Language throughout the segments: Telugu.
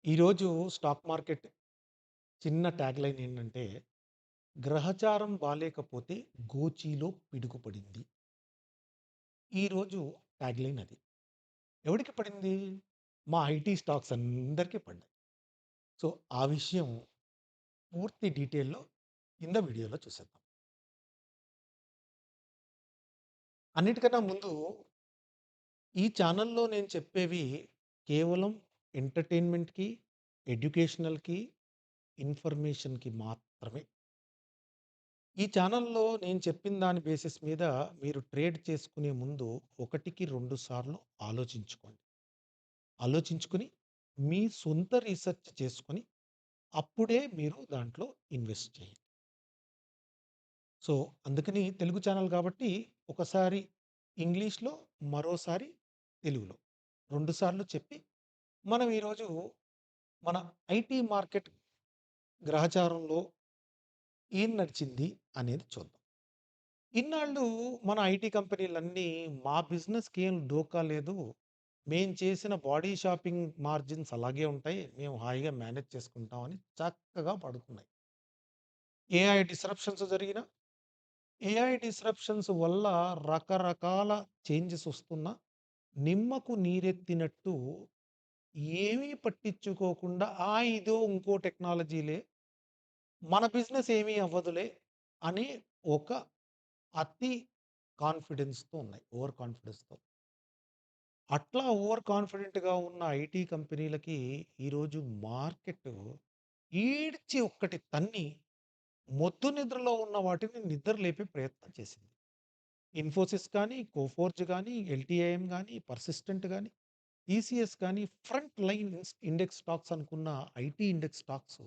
ఈరోజు స్టాక్ మార్కెట్ చిన్న ట్యాగ్‌లైన్ ఏంటంటే, గ్రహచారం బాలేకపోతే గోచీలో పిడుగు పడింది. ఈరోజు ట్యాగ్‌లైన్ అది. ఎవడికి పడింది? మా ఐటీ స్టాక్స్ అందరికి పడ్డాయి. సో, ఆ విషయం పూర్తి డీటెయిల్‌లో కింద వీడియోలో చూసేద్దాం. అన్నిటికన్నా ముందు ఈ ఛానెల్‌లో నేను చెప్పేవి కేవలం ఎంటర్‌టైన్‌మెంట్‌కి, ఎడ్యుకేషనల్‌కి, ఇన్ఫర్మేషన్‌కి మాత్రమే. ఈ ఛానెల్‌లో నేను చెప్పిన దాని బేసిస్ మీద మీరు ట్రేడ్ చేసుకునే ముందు ఒకటికి 2 సార్లు ఆలోచించుకోండి. ఆలోచించుకొని మీ సొంత రీసెర్చ్ చేసుకొని అప్పుడే మీరు దాంట్లో ఇన్వెస్ట్ చేయండి. సో, అందుకని తెలుగు ఛానెల్ కాబట్టి ఒకసారి ఇంగ్లీష్‌లో, మరోసారి తెలుగులో 2 సార్లు చెప్పి మనం ఈరోజు మన ఐటీ మార్కెట్ గ్రహచారంలో ఏం నడిచింది అనేది చూద్దాం. ఇన్నాళ్ళు మన ఐటీ కంపెనీలన్నీ మా బిజినెస్‌కి ఏం డోకా లేదు. మేము చేసిన బాడీ షాపింగ్ మార్జిన్స్ అలాగే ఉంటాయి. మేము హాయిగా మేనేజ్ చేసుకుంటాం అని చక్కగా పడుకున్నాయి. ఏఐ డిస్రప్షన్స్ జరిగిన, ఏఐ డిస్రప్షన్స్ వల్ల రకరకాల చేంజెస్ వస్తున్నా, నిమ్మకు నీరెత్తినట్టు ఏమీ పట్టించుకోకుండా ఇదో ఇంకో టెక్నాలజీలే, మన బిజినెస్ ఏమీ అవ్వదులే అని ఒక అతి కాన్ఫిడెన్స్‌తో ఉన్నాయి. ఓవర్ కాన్ఫిడెన్స్‌తో. అట్లా ఓవర్ కాన్ఫిడెంట్‌గా ఉన్న ఐటీ కంపెనీలకి ఈరోజు మార్కెట్ ఈడ్చి ఒక్కటి తన్ని మొద్దు నిద్రలో ఉన్న వాటిని నిద్ర లేపే ప్రయత్నం చేసింది. ఇన్ఫోసిస్ కానీ, కోఫోర్జ్ గానీ, ఎల్‌టిఐఎం గానీ, పర్సిస్టెంట్ గానీ, టీసీఎస్ కానీ ఫ్రంట్ లైన్ ఇండెక్స్ స్టాక్స్ అనుకున్న ఐటీ ఇండెక్స్ స్టాక్స్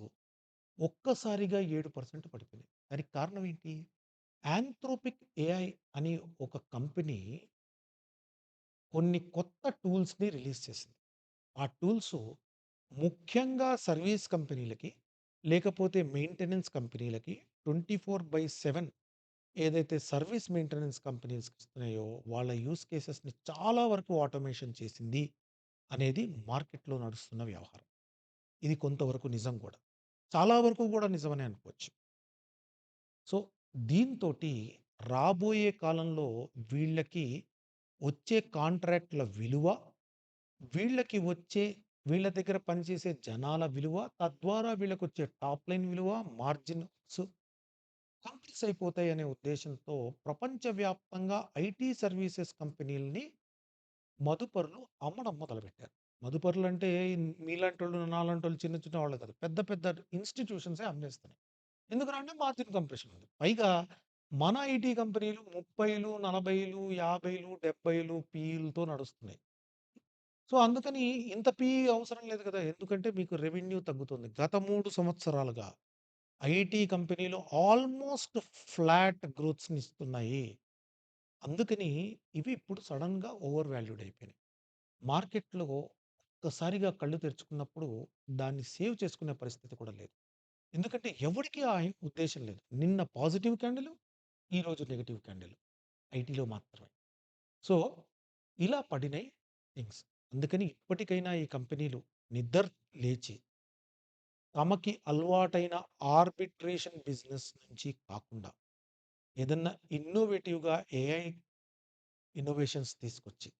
ఒక్కసారిగా 7% పడిపోయినాయి. దానికి కారణం ఏంటి? యాంథ్రోపిక్ ఏఐ అని ఒక కంపెనీ కొన్ని కొత్త టూల్స్‌ని రిలీజ్ చేసింది. ఆ టూల్స్ ముఖ్యంగా సర్వీస్ కంపెనీలకి, లేకపోతే మెయింటెనెన్స్ కంపెనీలకి 24/7 ఏదైతే సర్వీస్ మెయింటెనెన్స్ కంపెనీస్‌కి ఇస్తున్నాయో, వాళ్ళ యూజ్ కేసెస్‌ని చాలా వరకు ఆటోమేషన్ చేసింది అనేది మార్కెట్‌లో నడుస్తున్న వ్యవహారం. ఇది కొంతవరకు నిజం కూడా. చాలా వరకు కూడా నిజమనే అనుకోవచ్చు. సో, దీంతోటి రాబోయే కాలంలో వీళ్ళకి వచ్చే కాంట్రాక్ట్‌ల విలువ, వీళ్ళకి వచ్చే వీళ్ళ దగ్గర పనిచేసే జనాల విలువ, తద్వారా వీళ్ళకొచ్చే టాప్ లైన్ విలువ, మార్జిన్స్ కంప్రెస్ అయిపోతాయనే ఉద్దేశంతో ప్రపంచవ్యాప్తంగా ఐటీ సర్వీసెస్ కంపెనీలని మదుపరులు అమ్మడం మొదలుపెట్టారు. మదుపరులంటే మీలాంటోళ్ళు, నాలాంటోళ్ళు చిన్న చిన్న వాళ్ళు కాదు. పెద్ద పెద్ద ఇన్‌స్టిట్యూషన్సే అమ్మేస్తున్నాయి. ఎందుకనంటే మార్జిన్ కంప్రెషన్ ఉంది. పైగా మన ఐటీ కంపెనీలు 30లు, 40లు, 50లు, 70లు పీఈలతో నడుస్తున్నాయి. సో, అందుకని ఇంత పీఈ అవసరం లేదు కదా! ఎందుకంటే మీకు రెవెన్యూ తగ్గుతుంది. గత 3 సంవత్సరాలుగా ఐటీ కంపెనీలు ఆల్‌మోస్ట్ ఫ్లాట్ గ్రోత్స్‌నిస్తున్నాయి. అందుకని ఇవి ఇప్పుడు సడెన్‌గా ఓవర్ వాల్యూడ్ అయిపోయినాయి. మార్కెట్‌లో ఒక్కసారిగా కళ్ళు తెరుచుకున్నప్పుడు దాన్ని సేవ్ చేసుకునే పరిస్థితి కూడా లేదు. ఎందుకంటే ఎవడికి ఆ ఉద్దేశ్యం లేదు. నిన్న పాజిటివ్ క్యాండిల్, ఈరోజు నెగెటివ్ క్యాండిల్ ఐటీలో మాత్రమే. సో, ఇలా పడినాయి థింగ్స్. అందుకని ఇప్పటికైనా ఈ కంపెనీలు నిద్ర లేచి తమకి అలవాటైన ఆర్బిట్రేషన్ బిజినెస్ నుంచి కాకుండా ఏదన్నా ఇన్నోవేటివ్‌గా ఏఐ ఇన్నోవేషన్స్ తీసుకొచ్చి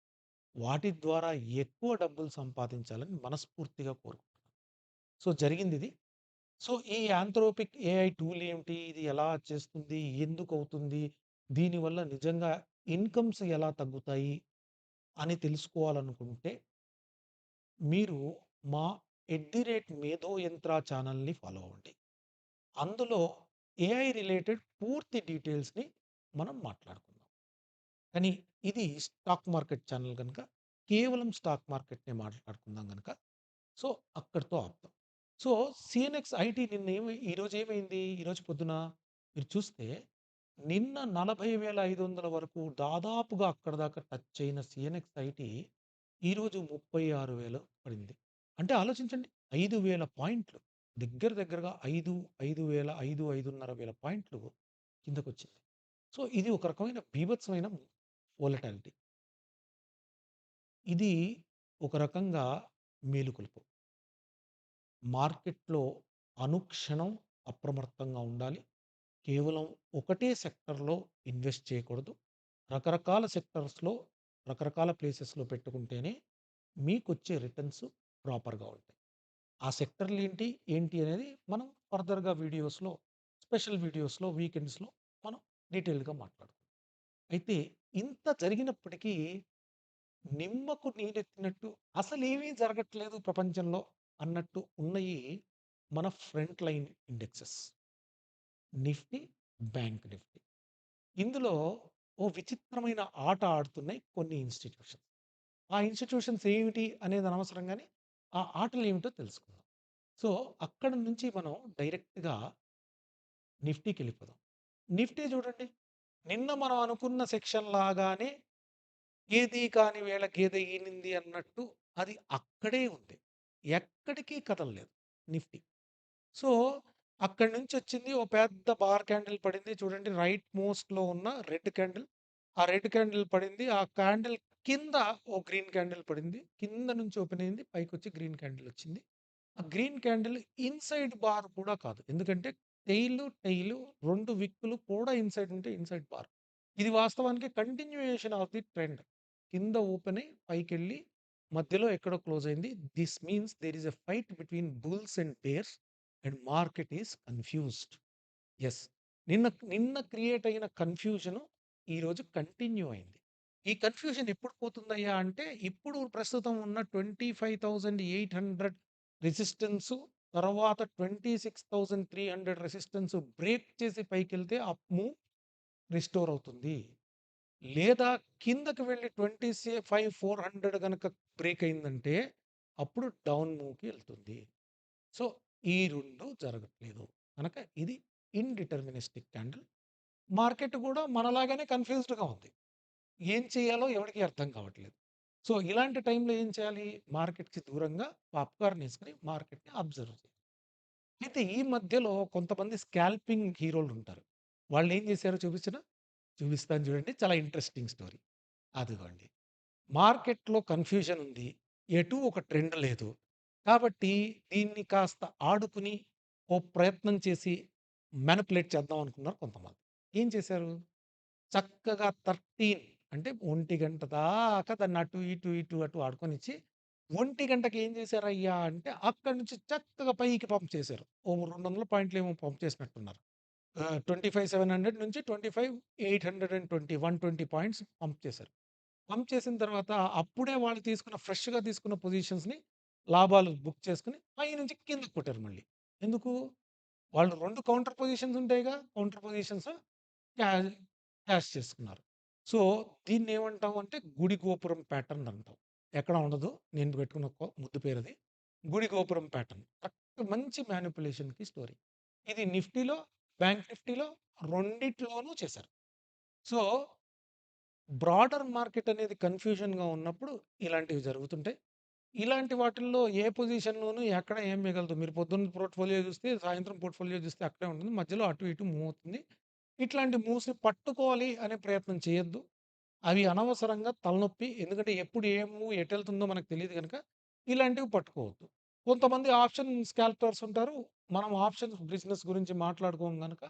వాటి ద్వారా ఎక్కువ డబ్బులు సంపాదించాలని మనస్ఫూర్తిగా కోరుకుంటున్నాను. సో, జరిగిందిది. సో, ఈ యాంథ్రోపిక్ ఏఐ టూల్ ఏమిటి? ఇది ఎలా చేస్తుంది? ఎందుకవుతుంది? దీనివల్ల నిజంగా ఇన్‌కమ్స్ ఎలా తగ్గుతాయి? అని తెలుసుకోవాలనుకుంటే మీరు మా @మేధో యంత్ర ఛానెల్‌ని ఫాలో అవ్వండి. అందులో ఏఐ రిలేటెడ్ పూర్తి డీటెయిల్స్‌ని మనం మాట్లాడుకుందాం. కానీ ఇది స్టాక్ మార్కెట్ ఛానెల్ గనుక కేవలం స్టాక్ మార్కెట్‌నే మాట్లాడుకుందాం గనుక సో, అక్కడితో ఆపుదాం. సో, సీఎన్ఎక్స్ ఐటీ ఈరోజు ఏమైంది? ఈరోజు పొద్దున మీరు చూస్తే నిన్న 40,500 వరకు దాదాపుగా అక్కడిదాకా టచ్ అయిన సీఎన్ఎక్స్ ఐటీ ఈరోజు 36,000 పడింది. అంటే ఆలోచించండి 5,000 పాయింట్లు దగ్గర దగ్గరగా 5,000, 5,500 పాయింట్లు కిందకొచ్చింది. సో, ఇది ఒక రకమైన బీభత్సమైన వోలటాలిటీ. ఇది ఒక రకంగా మేలుకొలుపు. మార్కెట్‌లో అనుక్షణం అప్రమత్తంగా ఉండాలి. కేవలం ఒకటే సెక్టర్‌లో ఇన్వెస్ట్ చేయకూడదు. రకరకాల సెక్టర్స్‌లో, రకరకాల ప్లేసెస్‌లో పెట్టుకుంటేనే మీకొచ్చే రిటర్న్స్ ప్రాపర్‌గా ఉంటాయి. ఆ సెక్టర్‌లేంటి, ఏంటి అనేది మనం ఫర్దర్‌గా వీడియోస్‌లో, స్పెషల్ వీడియోస్‌లో, వీకెండ్స్‌లో మనం డీటెయిల్డ్‌గా మాట్లాడుకుందాం. అయితే ఇంత జరిగినప్పటికీ నిమ్మకు నీరెత్తినట్టు అసలేమీ జరగట్లేదు ప్రపంచంలో అన్నట్టు ఉన్నయి మన front line indexes. Nifty, bank Nifty. ఇందులో ఓ విచిత్రమైన ఆట ఆడుతున్నాయి కొన్ని ఇన్‌స్టిట్యూషన్స్. ఆ ఇన్‌స్టిట్యూషన్స్ ఏమిటి అనేది అనవసరం గానీ, ఆ ఆటలేమిటో తెలుసుకుందాం. సో, అక్కడి నుంచి మనం డైరెక్ట్‌గా నిఫ్టీకెళ్ళిపోదాం. నిఫ్టీ చూడండి. నిన్న మనం అనుకున్న సెక్షన్ లాగానే ఏది కాని వేళ గేదె ఈనింది అన్నట్టు అది అక్కడే ఉంది. ఎక్కడికి కదలలేదు నిఫ్టీ. సో, అక్కడి నుంచొచ్చింది ఓ పెద్ద బార్ క్యాండిల్ పడింది. చూడండి రైట్ మోస్ట్‌లో ఉన్న రెడ్ క్యాండిల్. ఆ రెడ్ క్యాండిల్ పడింది. ఆ క్యాండిల్ కింద ఓ గ్రీన్ క్యాండిల్ పడింది. కింద నుంచి ఓపెన్ అయింది. పైకొచ్చి గ్రీన్ క్యాండిల్ వచ్చింది. ఆ గ్రీన్ క్యాండిల్ ఇన్‌సైడ్ బార్ కూడా కాదు. ఎందుకంటే టెయిలు 2 విక్కులు కూడా ఇన్‌సైడ్ ఉంటే ఇన్‌సైడ్ బార్. ఇది వాస్తవానికి కంటిన్యూయేషన్ ఆఫ్ ది ట్రెండ్. కింద ఓపెన్ అయ్యి పైకెళ్ళి మధ్యలో ఎక్కడో క్లోజ్ అయింది. This means there is a fight between bulls and bears and market is confused. Yes. నిన్న నిన్న క్రియేట్ అయిన కన్‌ఫ్యూజన్ ఈరోజు కంటిన్యూ అయింది. ఈ కన్‌ఫ్యూజన్ ఎప్పుడు పోతుందయ్యా అంటే, ఇప్పుడు ప్రస్తుతం ఉన్న 25,800 రెసిస్టెన్సు, తర్వాత 26,300 రెసిస్టెన్స్ బ్రేక్ చేసి పైకెళ్తే అప్ మూవ్ రిస్టోర్ అవుతుంది. లేదా కిందకి వెళ్లి 25,400 గనక బ్రేక్ అయిందంటే, అప్పుడు డౌన్ మూవ్‌కి ఎళ్తుంది. సో, ఈ 2 జరగట్లేదు. కనుక ఇది ఇన్‌డిటర్మినిస్టిక్ క్యాండిల్. మార్కెట్ గూడా మనలాగానే కన్‌ఫ్యూజ్డ్‌గా ఉంది. ఏం చేయాలో ఎవరికీ అర్థం కావట్లేదు. సో, ఇలాంటి టైంలో ఏం చేయాలి? మార్కెట్‌కి దూరంగా పాప్‌కార్న్ ఏసుకొని మార్కెట్‌ని అబ్జర్వ్ చేయాలి. అయితే ఈ మధ్యలో కొంతమంది స్కాల్పింగ్ హీరోలుంటారు. వాళ్ళేం చేశారో చూపించనా? చూపిస్తాను చూడండి. చాలా ఇంట్రెస్టింగ్ స్టోరీ. అదిగోండి. మార్కెట్‌లో కన్‌ఫ్యూజన్ ఉంది. ఎటూ ఒక ట్రెండ్ లేదు. కాబట్టి దీన్ని కాస్త ఆడుకుని, ఓ ప్రయత్నం చేసి మానిప్యులేట్ చేద్దాం అనుకున్నారు కొంతమంది. ఏం చేశారు? చక్కగా 13 అంటే 1:00 దాకా దాన్ని అటు, ఇటు, ఇటు, అటు ఆడుకొనిచ్చి 1:00కి ఏం చేశారయ్యా అంటే అక్కడి నుంచి చక్కగా పైకి పంప్ చేశారు. ఓ 200 పాయింట్లు ఏమో పంప్ చేసినట్టున్నారు. 25,700 నుంచి 25,820 120 పాయింట్స్ పంప్ చేశారు. పంప్ చేసిన తర్వాత అప్పుడే వాళ్ళు ఫ్రెష్‌గా తీసుకున్న పొజిషన్స్‌ని లాభాలు బుక్ చేసుకొని పైనుంచి కిందకి కొట్టారు మళ్ళీ. ఎందుకు? వాళ్ళు 2 కౌంటర్ పొజిషన్స్ ఉంటాయిగా. కౌంటర్ పొజిషన్స్ క్యా క్యాష్ చేసుకున్నారు. సో, దీన్నేమంటాం అంటే గుడి గోపురం ప్యాటర్న్ అంటాం. ఎక్కడ ఉండదు. నేను పెట్టుకున్న ముద్దు పేరది. గుడి గోపురం ప్యాటర్న్. కరెక్ట్ మంచి మ్యానిప్యులేషన్‌కి స్టోరీ. ఇది నిఫ్టీలో, బ్యాంక్ నిఫ్టీలో రెండిట్లోనూ చేశారు. సో, బ్రాడర్ మార్కెట్ అనేది కన్‌ఫ్యూజన్‌గా ఉన్నప్పుడు ఇలాంటివి జరుగుతుంటాయి. ఇలాంటి వాటిల్లో ఏ పొజిషన్‌లోనూ ఎక్కడ ఏం మిగలదు. మీరు పొద్దున్న పోర్ట్‌ఫోలియో చూస్తే, సాయంత్రం పోర్ట్‌ఫోలియో చూస్తే అక్కడే ఉంటుంది. మధ్యలో అటు ఇటు మూవ్ అవుతుంది. ఇట్లాంటి మూవ్స్‌ని పట్టుకోవాలి అనే ప్రయత్నం చేయొద్దు. అవి అనవసరంగా తలనొప్పి. ఎందుకంటే ఎప్పుడు ఏ మూవ్ ఎటెళ్తుందో మనకు తెలీదు గనక ఇలాంటివి పట్టుకోవద్దు. కొంతమంది ఆప్షన్ స్కాల్పర్స్ ఉంటారు. మనం ఆప్షన్స్ బిజినెస్ గురించి మాట్లాడుకోం గనక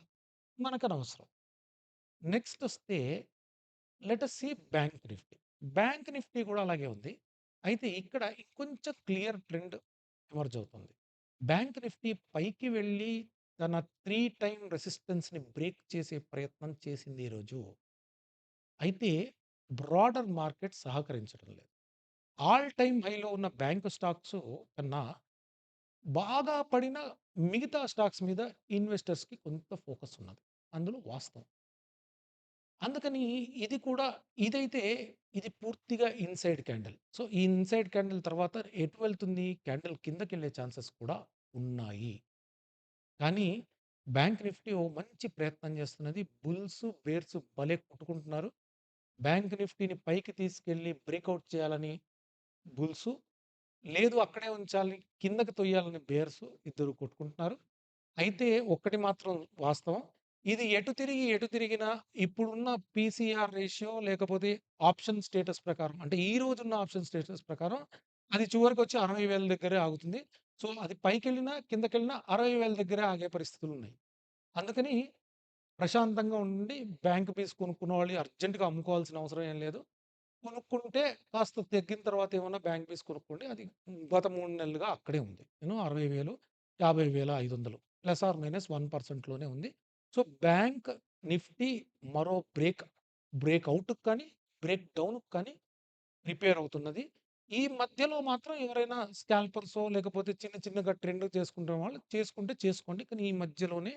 మనకనవసరం. నెక్స్ట్ వస్తే let us see bank Nifty. Bank Nifty కూడా అలాగే ఉంది. అయితే ఇక్కడ ఇంకొంచెం క్లియర్ ట్రెండ్ ఎమర్జ్ అవుతుంది. బ్యాంక్ నిఫ్టీ పైకి వెళ్ళి తన 3 టైమ్ రెసిస్టెన్స్‌ని బ్రేక్ చేసే ప్రయత్నం చేసింది ఈరోజు. అయితే బ్రాడర్ మార్కెట్ సహకరించడం లేదు. ఆల్ టైమ్ హైలో ఉన్న బ్యాంక్ స్టాక్సు కన్నా బాగా పడిన మిగతా స్టాక్స్ మీద ఇన్వెస్టర్స్‌కి కొంత ఫోకస్ ఉన్నది. అందులో వాస్తవం. అందుకని ఇది కూడా ఇదైతే ఇది పూర్తిగా ఇన్‌సైడ్ క్యాండిల్. సో, ఈ ఇన్‌సైడ్ క్యాండిల్ తర్వాత ఎటు వెళ్తుంది? క్యాండిల్ కిందకెళ్ళే ఛాన్సెస్ కూడా ఉన్నాయి. కానీ బ్యాంక్ నిఫ్టీ ఓ మంచి ప్రయత్నం చేస్తున్నది. బుల్స్, బేర్స్ భలే కొట్టుకుంటున్నారు. బ్యాంక్ నిఫ్టీని పైకి తీసుకెళ్ళి బ్రేకౌట్ చేయాలని బుల్సు, లేదు అక్కడే ఉంచాలి, కిందకి తొయ్యాలని బేర్సు ఇద్దరు కొట్టుకుంటున్నారు. అయితే ఒక్కటి మాత్రం వాస్తవం. ఇది ఎటు తిరిగినా ఇప్పుడున్న పీసీఆర్ రేషియో లేకపోతే ఆప్షన్ స్టేటస్ ప్రకారం అంటే ఈ రోజున్న ఆప్షన్ స్టేటస్ ప్రకారం అది చివరికొచ్చి 60,000 దగ్గరే ఆగుతుంది. సో, అది పైకెళ్ళినా, కిందకెళ్ళినా 60,000 దగ్గరే ఆగే పరిస్థితులున్నాయి. అందుకని ప్రశాంతంగా ఉండి బ్యాంక్ పీస్ కొనుక్కున్న వాళ్ళు అర్జెంట్‌గా అమ్ముకోవాల్సిన అవసరం ఏం లేదు. కొనుక్కుంటే కాస్త తగ్గిన తర్వాత ఏమన్నా బ్యాంక్ పీస్ కొనుక్కోండి. అది గత 3 నెలలుగా అక్కడే ఉంది. 60,000, 50,500 ప్లస్ ఆర్ మైనస్ 1% లోనే ఉంది. సో, బ్యాంక్ నిఫ్టీ మరో బ్రేక్ ఔట్‌కి కానీ, బ్రేక్ డౌన్‌కి కానీ ప్రిపేర్ అవుతున్నది. ఈ మధ్యలో మాత్రం ఎవరైనా స్కాల్పర్సో లేకపోతే చిన్న చిన్నగా ట్రెండ్ చేసుకుంటున్న వాళ్ళు చేసుకుంటే చేసుకోండి. కానీ ఈ మధ్యలోనే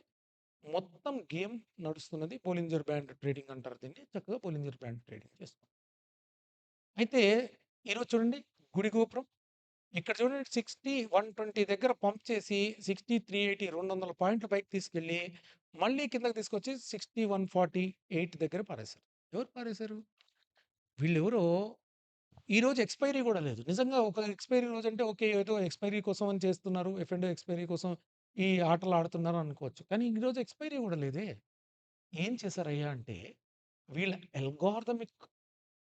మొత్తం గేమ్ నడుస్తున్నది. బోలింజర్ బ్యాండ్ ట్రేడింగ్ అంటారు దీన్ని. చక్కగా బోలింజర్ బ్యాండ్ ట్రేడింగ్ చేసుకోండి. అయితే ఈరోజు చూడండి గుడి గోపురం. ఇక్కడ చూడండి 60, 120 దగ్గర పంప్ చేసి 60, 380 200 పాయింట్ల పైకి తీసుకెళ్ళి మళ్ళీ కిందకి తీసుకొచ్చి 60, 148 దగ్గర పారేశారు. ఎవరు పారేశారు? వీళ్ళెవరో ఈరోజు ఎక్స్‌పైరీ గూడా లేదు. నిజంగా ఒక ఎక్స్‌పైరీ రోజంటే ఓకే. ఏదో ఎక్స్‌పైరీ కోసం అని చేస్తున్నారు. ఎఫ్&ఓ ఎక్స్‌పైరీ కోసం ఈ ఆటలు ఆడుతున్నారు అనుకోవచ్చు. కానీ ఈరోజు ఎక్స్‌పైరీ గూడా లేదే. ఏం చేశారయ్యా అంటే వీళ్ళ అల్గోరిథమిక్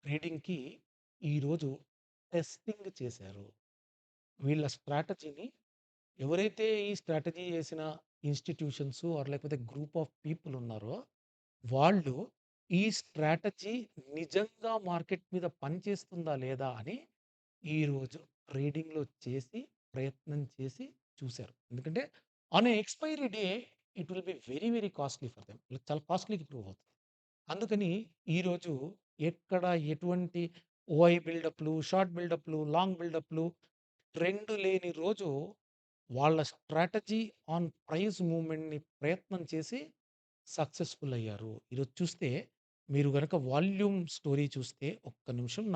ట్రేడింగ్‌కి ఈరోజు టెస్టింగ్ చేశారు. వీళ్ళ స్ట్రాటజీని ఎవరైతే ఈ స్ట్రాటజీ చేసిన ఇన్‌స్టిట్యూషన్స్ లేకపోతే గ్రూప్ ఆఫ్ పీపుల్ ఉన్నారో, వాళ్ళు ఈ స్ట్రాటజీ నిజంగా మార్కెట్ మీద పనిచేస్తుందా లేదా అని ఈరోజు ట్రేడింగ్‌లో చేసి, ప్రయత్నం చేసి చూసారు. ఎందుకంటే on a expiry day it will be very, very costly for them. చాలా కాస్ట్‌లీకి ప్రూవ్ అవుతుంది. అందుకని ఈరోజు ఎక్కడ ఎటువంటి ఓఐ బిల్డప్‌లు, షార్ట్ బిల్డప్‌లు, లాంగ్ బిల్డప్‌లు ట్రెండ్ లేని రోజు వాళ్ళ స్ట్రాటజీ ఆన్ ప్రైస్ మూవ్‌మెంట్‌ని ప్రయత్నం చేసి సక్సెస్‌ఫుల్ అయ్యారు. ఈరోజు చూస్తే మీరు గనక వాల్యూమ్ స్టోరీ చూస్తే ఒక్క నిమిషం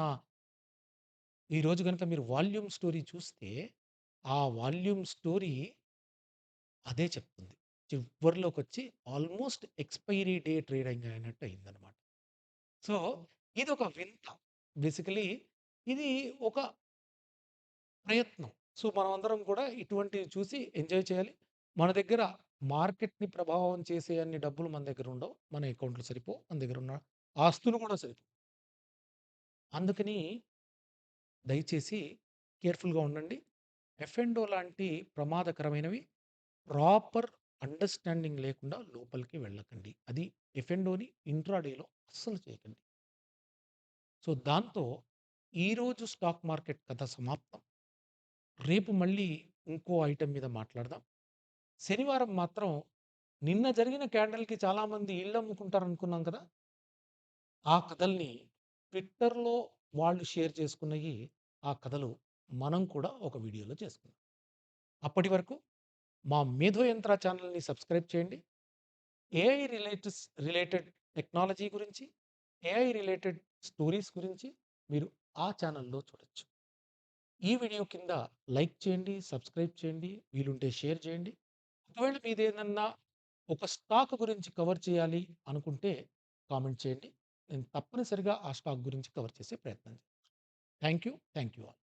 ఈరోజు గనక మీరు వాల్యూమ్ స్టోరీ చూస్తే ఆ వాల్యూమ్ స్టోరీ అదే చెప్తుంది. చివ్వరిలోకొచ్చి ఆల్మోస్ట్ ఎక్స్‌పైరీ డే ట్రేడింగ్ అయినట్టు అయిందనమాట. సో, ఇదొక వింత. బేసికలీ ఇది ఒక ప్రయత్నం. సో, మనమందరం కూడా ఇటువంటివి చూసి ఎంజాయ్ చేయాలి. మన దగ్గర మార్కెట్‌ని ప్రభావం చేసే అన్ని డబ్బులు మన దగ్గర ఉండవు. మన అకౌంట్‌లో సరిపోవు. మన దగ్గరున్న ఆస్తులు కూడా సరిపోవు. అందుకని దయచేసి కేర్‌ఫుల్‌గా ఉండండి. ఎఫ్&ఓ లాంటి ప్రమాదకరమైనవి ప్రాపర్ అండర్‌స్టాండింగ్ లేకుండా లోపలికి వెళ్ళకండి. అది ఎఫ్&ఓని ఇంట్రాడేలో అస్సలు చేయకండి. సో, దాంతో ఈరోజు స్టాక్ మార్కెట్ కథ సమాప్తం. రేపు మళ్ళీ ఇంకో ఐటెమ్ మీద మాట్లాడదాం. శనివారం మాత్రం నిన్న జరిగిన క్యాండిల్‌కి చాలామంది ఇళ్ళమ్ముకుంటారనుకున్నాం కదా! ఆ కథల్ని ట్విట్టర్‌లో వాళ్ళు షేర్ చేసుకున్నయి ఆ కథలు మనం కూడా ఒక వీడియోలో చేసుకుందాం. అప్పటి వరకు మా మేధో యంత్ర ఛానల్‌ని సబ్స్క్రైబ్ చేయండి. ఏఐ రిలేటెడ్ టెక్నాలజీ గురించి, ఏఐ రిలేటెడ్ స్టోరీస్ గురించి మీరు ఆ ఛానల్‌లో చూడొచ్చు. ఈ వీడియో కింద లైక్ చేయండి, సబ్స్క్రైబ్ చేయండి, వీలుంటే షేర్ చేయండి. ఒకవేళ మీదేదన్నా ఒక స్టాక్ గురించి కవర్ చేయాలి అనుకుంటే కామెంట్ చేయండి. నేను తప్పనిసరిగా ఆ స్టాక్ గురించి కవర్ చేసే ప్రయత్నం చేస్తాను. Thank you. Thank you all.